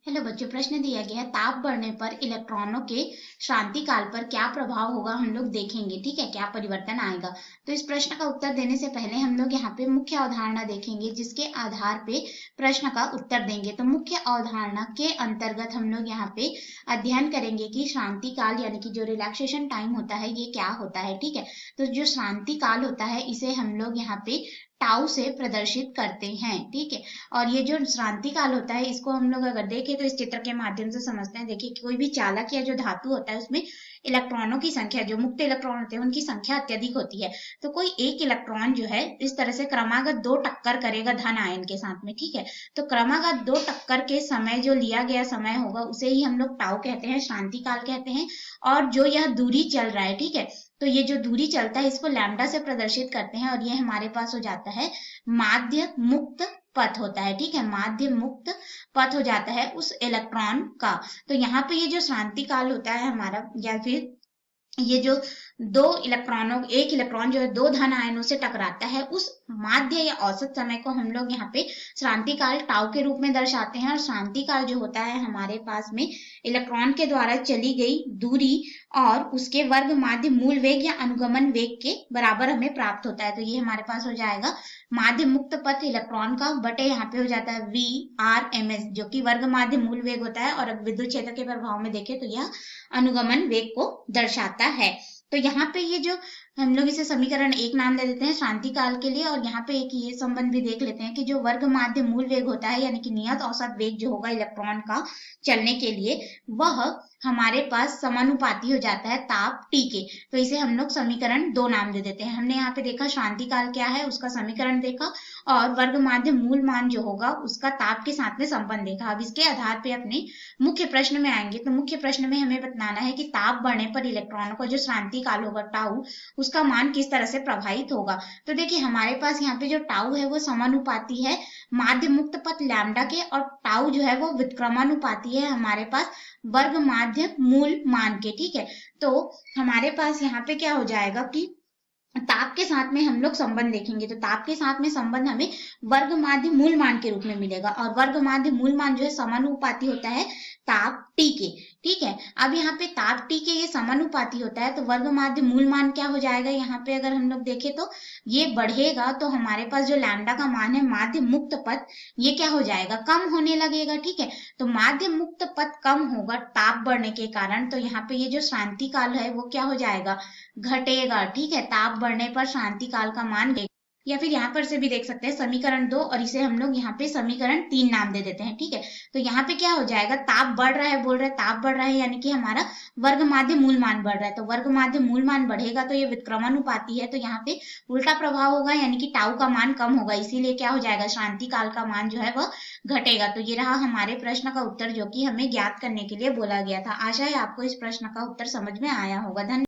Hello बच्चों, प्रश्न दिया गया है ताप बढ़ने पर इलेक्ट्रॉनों के शांति काल पर क्या प्रभाव होगा हम लोग देखेंगे। ठीक है, क्या परिवर्तन आएगा। तो इस प्रश्न का उत्तर देने से पहले हम लोग यहाँ पे मुख्य अवधारणा देखेंगे, जिसके आधार पे प्रश्न का उत्तर देंगे। तो मुख्य अवधारणा के अंतर्गत हम लोग यहाँ पे अध्ययन करेंगे कि शांति काल यानी कि जो रिलैक्सेशन टाइम होता है ये क्या होता है। ठीक है, तो जो शांति काल होता है इसे हम लोग यहाँ पे टाउ से प्रदर्शित करते हैं। ठीक है, और ये जो श्रांति काल होता है इसको हम लोग अगर देखें तो इस चित्र के माध्यम से समझते हैं। देखिए, कोई भी चालक या जो धातु होता है उसमें इलेक्ट्रॉनों की संख्या, जो मुक्त इलेक्ट्रॉन होते हैं उनकी संख्या अत्यधिक होती है। तो कोई एक इलेक्ट्रॉन जो है इस तरह से क्रमागत दो टक्कर करेगा धन आयन के साथ में। ठीक है, तो क्रमागत दो टक्कर के समय जो लिया गया समय होगा उसे ही हम लोग टाउ कहते हैं, शांति काल कहते हैं। और जो यह दूरी चल रहा है, ठीक है, तो ये जो दूरी चलता है इसको लैम्डा से प्रदर्शित करते हैं, और ये हमारे पास हो जाता है माध्य मुक्त पथ होता है। ठीक है, माध्य मुक्त पथ हो जाता है उस इलेक्ट्रॉन का। तो यहाँ पे ये जो शांति काल होता है हमारा, या फिर ये जो एक इलेक्ट्रॉन जो है दो धन आयनों से टकराता है, उस माध्य या औसत समय को हम लोग यहाँ पे शांति काल टाउ के रूप में दर्शाते हैं। और शांति काल जो होता है हमारे पास में इलेक्ट्रॉन के द्वारा चली गई दूरी और उसके वर्ग माध्य मूल वेग या अनुगमन वेग के बराबर हमें प्राप्त होता है। तो ये हमारे पास हो जाएगा माध्य मुक्त पथ इलेक्ट्रॉन का बटे यहाँ पे हो जाता है VRMS, जो कि वर्ग माध्य मूल वेग होता है। और विद्युत क्षेत्र के प्रभाव में देखें तो यह अनुगमन वेग को दर्शाता है। तो यहाँ पे ये जो हम लोग इसे समीकरण 1 नाम दे देते हैं शांति काल के लिए। और यहाँ पे एक ये संबंध भी देख लेते हैं कि जो वर्ग माध्य मूल वेग होता है यानी कि नियत औसत वेग जो होगा इलेक्ट्रॉन का चलने के लिए, वह हमारे पास समानुपाती हो जाता है ताप T के। तो इसे हम लोग समीकरण 2 नाम दे देते हैं। हमने यहाँ पे देखा शांति काल क्या है, उसका समीकरण देखा, और वर्ग माध्य मूल मान जो होगा उसका ताप के साथ में संबंध देखा। अब इसके आधार पे अपने मुख्य प्रश्न में आएंगे। तो मुख्य प्रश्न में हमें बताना है कि ताप बढ़ने पर इलेक्ट्रॉनों का जो शांति काल होगा टाउ, उसका मान किस तरह से प्रभावित होगा। तो देखिए, हमारे पास यहाँ पे जो टाउ है वो समानुपाती है माध्य मुक्त पथ लैम्डा के, और टाउ जो है वो व्युत्क्रमानुपाती है हमारे पास वर्ग माध्य मूल मान के। ठीक है, तो हमारे पास यहाँ पे क्या हो जाएगा कि ताप के साथ में हम लोग संबंध देखेंगे। तो ताप के साथ में संबंध हमें वर्ग माध्य मूल मान के रूप में मिलेगा, और वर्ग माध्य मूल मान जो है समानुपाती होता है ताप T के। ठीक है, अब यहाँ पे ताप T के ये समानुपाती होता है, तो वर्ग माध्य मूल मान क्या हो जाएगा, यहाँ पे अगर हम लोग देखें तो ये बढ़ेगा, तो हमारे पास जो लैम्डा का मान है माध्य मुक्त पथ, ये क्या हो जाएगा, कम होने लगेगा। ठीक है, तो माध्य मुक्त पथ कम होगा ताप बढ़ने के कारण, तो यहाँ पे ये जो शांति काल है वो क्या हो जाएगा, घटेगा। ठीक है, ताप बढ़ने पर शांति काल का मान घटेगा। या फिर यहाँ पर से भी देख सकते हैं समीकरण 2, और इसे हम लोग यहाँ पे समीकरण 3 नाम दे देते हैं। ठीक है, तो यहाँ पे क्या हो जाएगा, ताप बढ़ रहा है, बोल रहे ताप बढ़ रहा है यानी कि हमारा वर्ग माध्य मूल मान बढ़ रहा है। तो वर्ग माध्य मूल मान बढ़ेगा तो ये व्युत्क्रमानुपाती है, तो यहाँ पे उल्टा प्रभाव होगा यानी कि टाउ का मान कम होगा, इसीलिए क्या हो जाएगा, शांति काल का मान जो है वह घटेगा। तो ये रहा हमारे प्रश्न का उत्तर, जो कि हमें ज्ञात करने के लिए बोला गया था। आशा है आपको इस प्रश्न का उत्तर समझ में आया होगा। धन्यवाद।